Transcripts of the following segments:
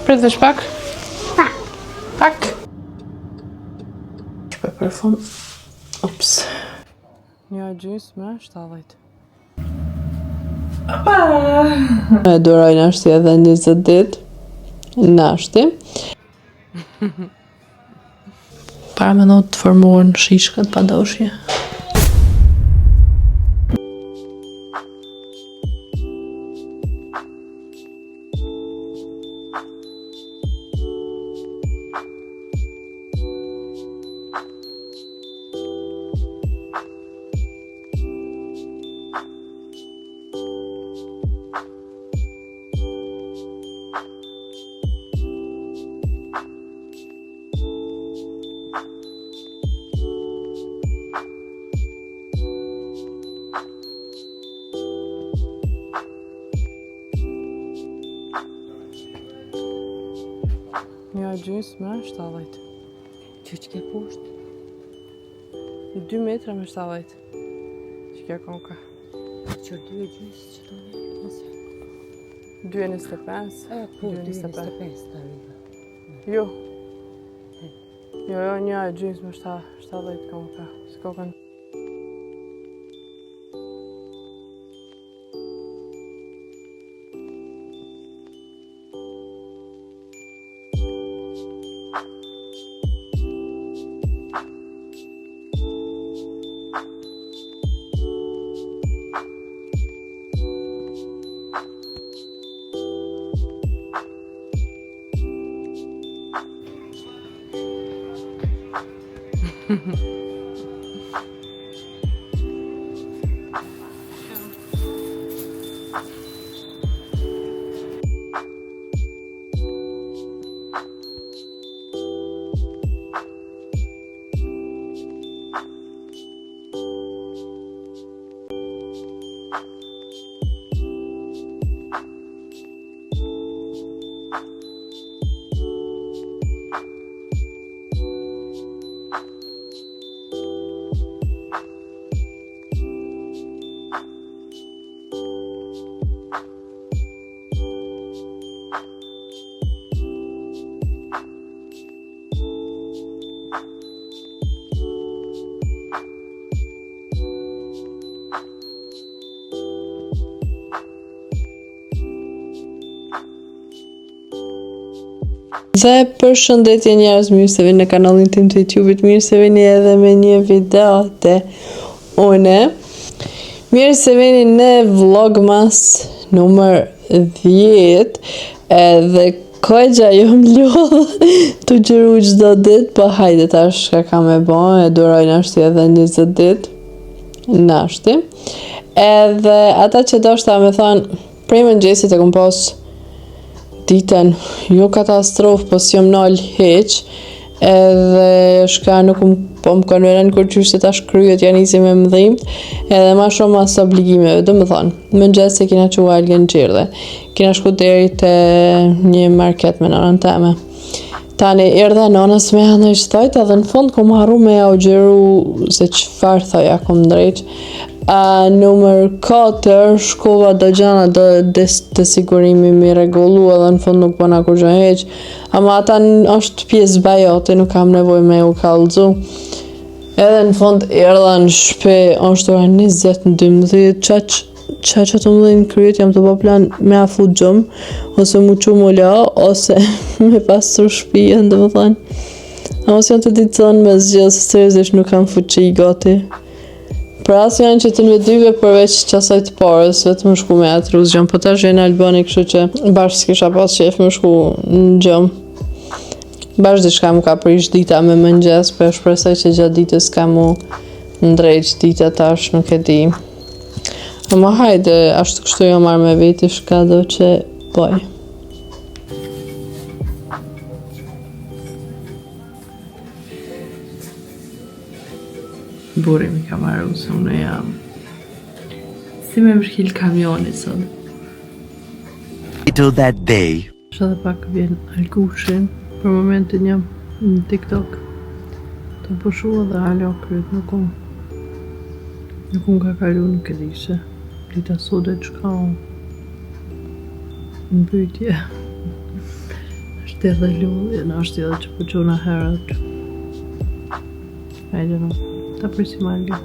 prit veç pak? Pak. Shpe përfum. Ups. Një gjysmë, 70. E duroj nashti edhe 20 dit. Nashti. Para me në të formuar në shishkët pa doshje. Një gjysmë, 70. Që ke poshtë? 2 metra me 70. Që kjo konka. Që 2 gjysmë që të nëse? 2,25. Po, 2,25 të arriba. Jo. Jo, një gjysmë, 70 konka. S'kokën. Dhe për shëndetje njerëz, mirë se vini në kanalin tim të YouTube-it, mirë se vini edhe me një video të une. Mirë se vini në vlogmas numër 10, edhe kojgja jo më lodhë të gjëru gjdo dit, po hajde tash ka kam e bo, e duroj nashti edhe 20 dit, nashti. Edhe ata që do shta me thonë, prej mëngjesit e kom posë ditën, jo katastrofë, po si jom nalë heq, edhe shka nuk po më konveren kur qysh se tash kryet janë isi me mëdhimt, edhe ma shumë as obligimeve, dhe më thonë, mëngjes se kina që uajlë në gjirë, kina shku deri të një market me nonën teme. Tani, erdhe nonës me anë i shtojt, edhe në fund kom harru me ja u gjeru se qëfar thoja kom drejq. Numër 4, shkova do gjana të sigurimi mi regullu edhe në fund nuk bëna kur gjë heq, ama ata është pjesë bajote, nuk kam nevoj me u kallëzu. Edhe në fund erdha në shpe, është ora 20:12, qa që të mëdhin kryet jam të po plan me a fut gjumë, ose mu që mu la, ose me pasur shpijen, dhe më thënë. A ose janë të ditë thënë me zgjellë, se seriosisht nuk kam fut që i gati. Pra asë janë që të në dyve përveç qasaj të parës, vetë më shku me atë ruzgjëm, po tash jenë Albani kështu që bashkë s'kisha pas qef më shku në gjëmë. Bashkë diçka më ka prish dita me mëngjes, për shpresoj që gjatë ditës ka mu ndrejq dita tash, nuk e di. Ama hajde, ashtu kështu jo marrë me veti shka do që boj. Buri mi ka marru se unë jam si me mshkil kamionit sot. Later that day. Shë dhe pak vjen Alkushin, për momentin jam në TikTok. Të pushu edhe alo kryet nuk unë ka kalu nuk e dishe. Dita sot e qka në bytje. është edhe lu, në është edhe që përgjona herët. I don't know, ta përsim alë.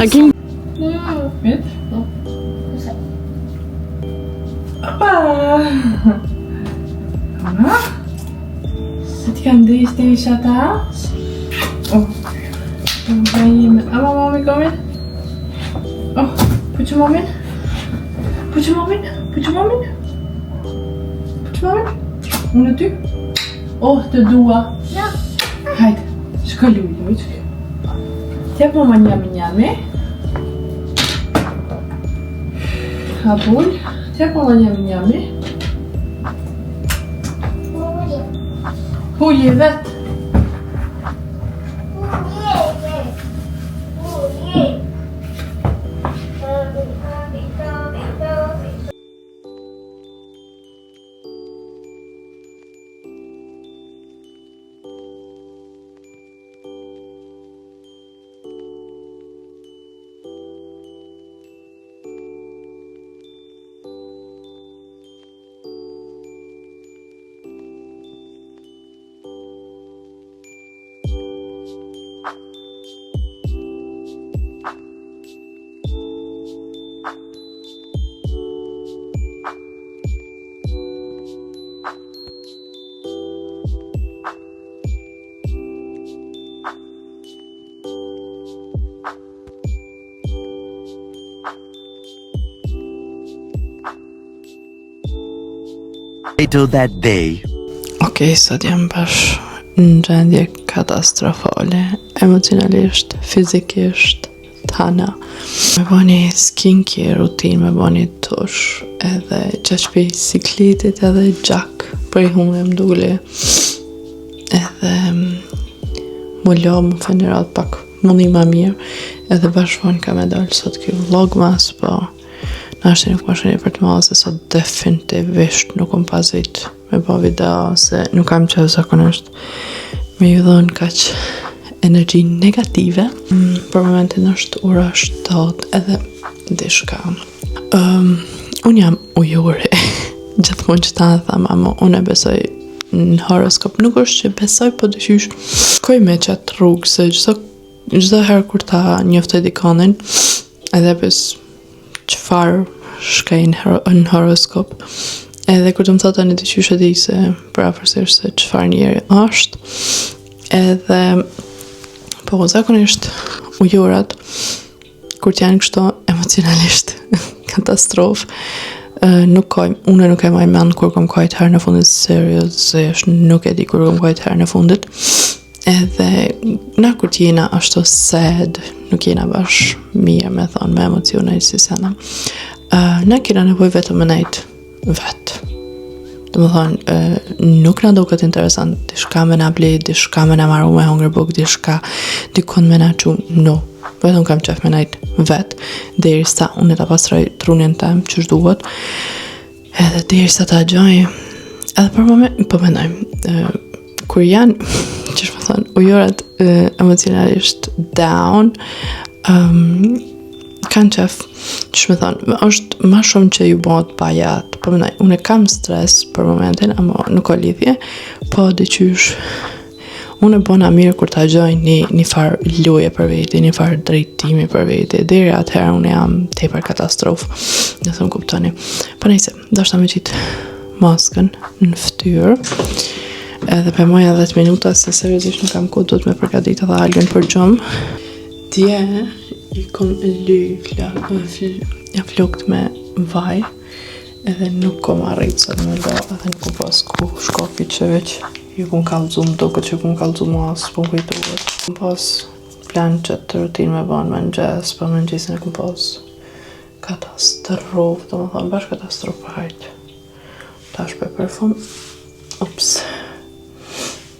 Aqui. Vet? Opa! Ana? Sa ti kanë dhejtë i shata? Oh. Ama mami komin? Oh, puqë mamin? Puqë mamin? Puqë mamin? Puqë mamin? Unë ty? Oh, të dua. Hajde, shko luj. T'jep mama njami. Hapull, t'jep mama njami. Pulje vet. Later that day. Okej, sot jam bash në gjendje katastrofale, emocionalisht, fizikisht, tana. Me bani skincare rutin, me bani tush, edhe qashpi siklitit edhe gjak, prej hunë më dule, edhe më lo më fenirat pak mundi ma mirë, edhe bashkëfon ka me dalë sot kjo vlogmas, po në ashtë nuk më shëni për të malë se sot definitivisht nuk më pazit me po video, se nuk kam që zakonisht me ju dhonë kaq energji negative. Për momentin është ora 7 edhe dishka. Unë jam ujuri, gjithmonë që ta në thama, ama unë e besoj në horoskop. Nuk është që besoj, po dëshysh koj me qatë rrugë, se gjitha herë kur ta njoftoj dikonin, edhe bes qëfar shkaj në horoskop, edhe kur të më thotë një të qyshe di se për afërsisht se qëfar njeri është, edhe po zakonisht ujurat kur t'janë kështu emocionalisht katastrofë, unë nuk e maj mend kur kom kajt herë në fundit, seriosisht nuk e di kur kom kajt herë në fundit, edhe na kur t'jena ashtu sad, nuk jena bash mirë me thonë, me emocione si sena, na kena nevoj vetëm me nejtë vetë. Dhe më thonë, nuk na do këtë interesant, dishka me na ble, dishka me na maru me hongër buk, dikon me na që, no, vetëm kam qef me nejtë vetë, deri sa unë ta pastroj trunin tem që shduhet, edhe deri sa ta gjoj, edhe për moment, po mendoj, kur janë, që shme thonë, ujurat emocionalisht down, kanë qef, që shme thonë, është ma shumë që ju bëhet pajat, po mendoj, unë kam stres për momentin, ama nuk o lidhje, po dyqysh, unë e bona mirë kur ta gjoj një farë loje për veti, një farë drejtimi për veti, deri atëherë unë jam tepër katastrofë, në thëmë kuptoni. Po nejse, do shta me qitë maskën në ftyrë, edhe për moja 10 minuta, se seriosisht nuk kam ku do të me përgatit edhe algën për gjumë. Dje, i kom flokt me vaj, edhe nuk kom arrit sot me lo, edhe nuk kom pas ku shkopi që veç ju kom kalzum, do këtë që kom kalzum asë, po më kujtuat. Kom pas plan që të rutin me banë me në gjes, pa me në gjesin e kom pas katastrofë, do më thonë, bash katastrofë për hajtë. Tash për perfum,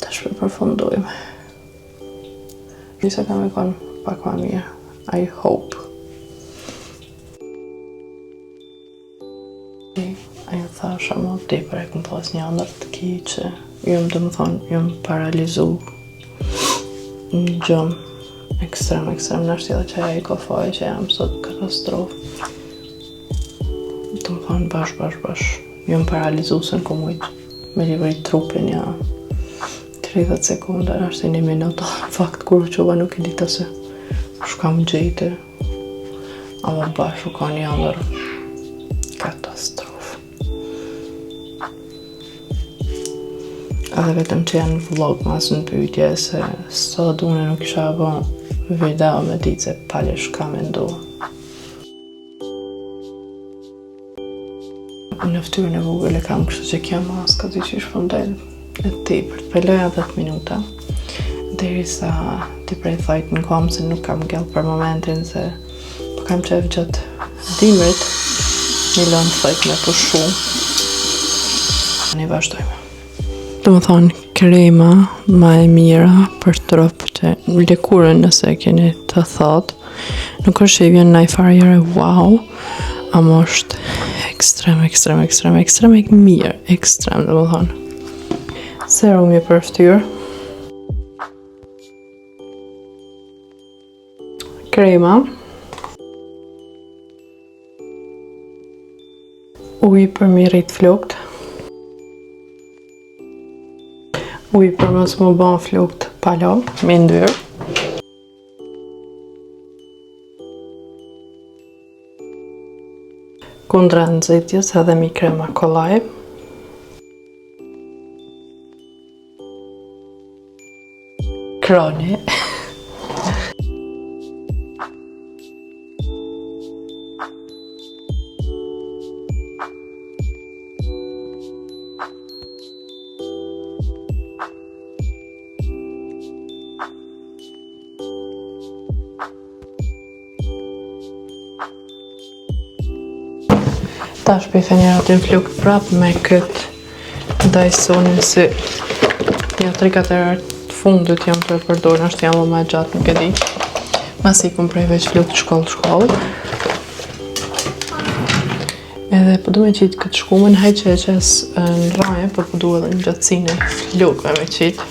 tash për perfum dojmë. Nisa kam e konë pak ma mirë. I hope. Ajo thasha më tepër e kom pas një andër të ki që jom paralizu në gjëm ekstrem nështë edhe që aja i ka faj që jam sot katastrofë. Të më thonë bash. Jom paralizu se në komujt me livrit trupin ja 30 sekonda, është e 1 minuta. Në fakt, kur qova nuk e dita se shkam gjejte. Ama bashu ka një andër katastrofë. Edhe vetëm që janë vlog mas në pyetje se sot une nuk isha bo video me ditë se palesh ka me ndu. Në ftyrën e vogël e kam kështu që kjo mas ka dy që shpëndel e tepër. Pëlloja 10 minuta derisa ti prej thajt në kom se nuk kam gjell për momentin se po kam qef gjatë dimrit një lënë thajt me pushu. Ne vazhdojmë. Do më thonë, krema ma e mira për trup që lëkurën nëse keni të thot, nuk është që i vjen naj farjere wow, ama është ekstrem e mirë, ekstrem do më thonë. Serumi për ftyrë. Krema. Ujë për mi rrit flokt. Ujë për mos më ban flokt palo, me ndyrë. Kundra nxitjes edhe mi krema kollaj. Kroni. Tash për i fenjerat në flokt prap me këtë Dysonin si një 3-4 herë të fundit jam të e përdojnë, është jam më gjatë nuk e di. Mas i kom prej veç flokt shkoll. Edhe po du me qitë këtë shkumen, haj që e qes në raje, po du edhe në gjatësine flokve me qitë.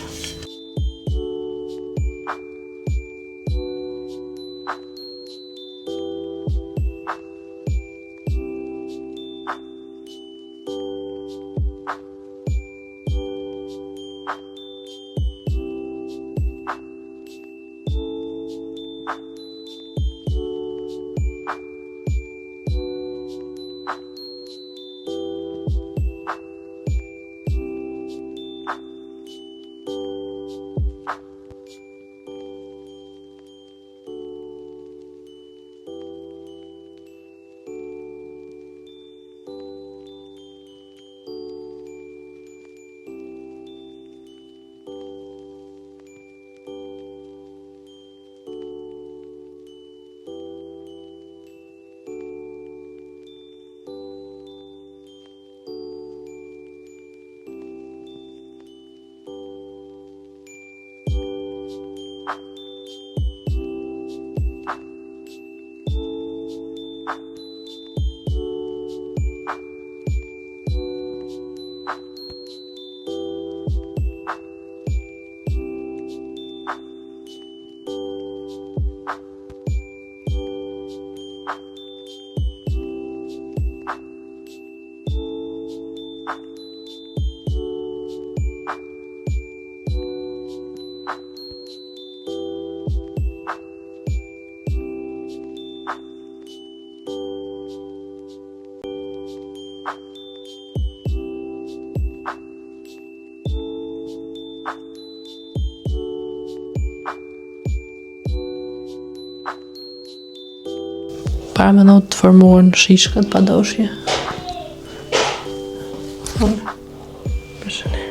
Para me të formuar në shishkat pa doshje. Përshëni.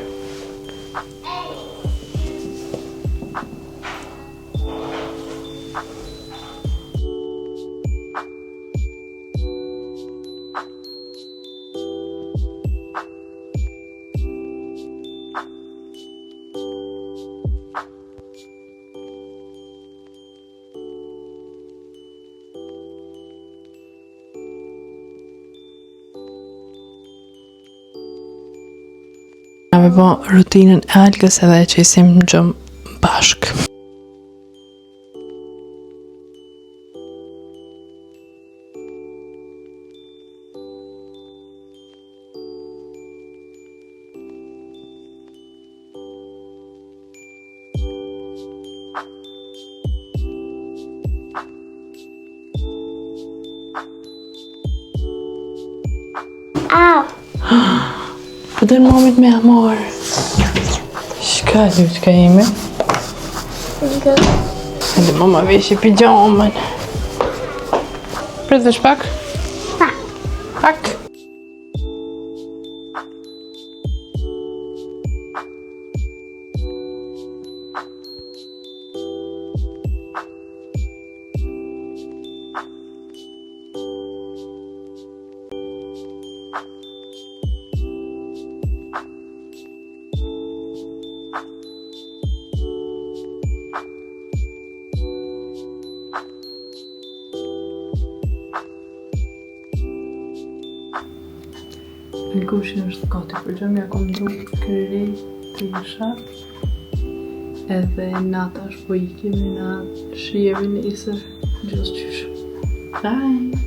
me bo rutinën e Alkës edhe e qesim në gjëmë bashk. Po dhe në momit me amor. Shka Luçka ime? Edhe mama veshi pijamën. Prit dhe shpak? Pak. Alkushin është gati për gjëmë, ja kom ndru kërëri të jëshat. Edhe nata është po ikim, na shijemi në isër gjësë qyshë. Bye!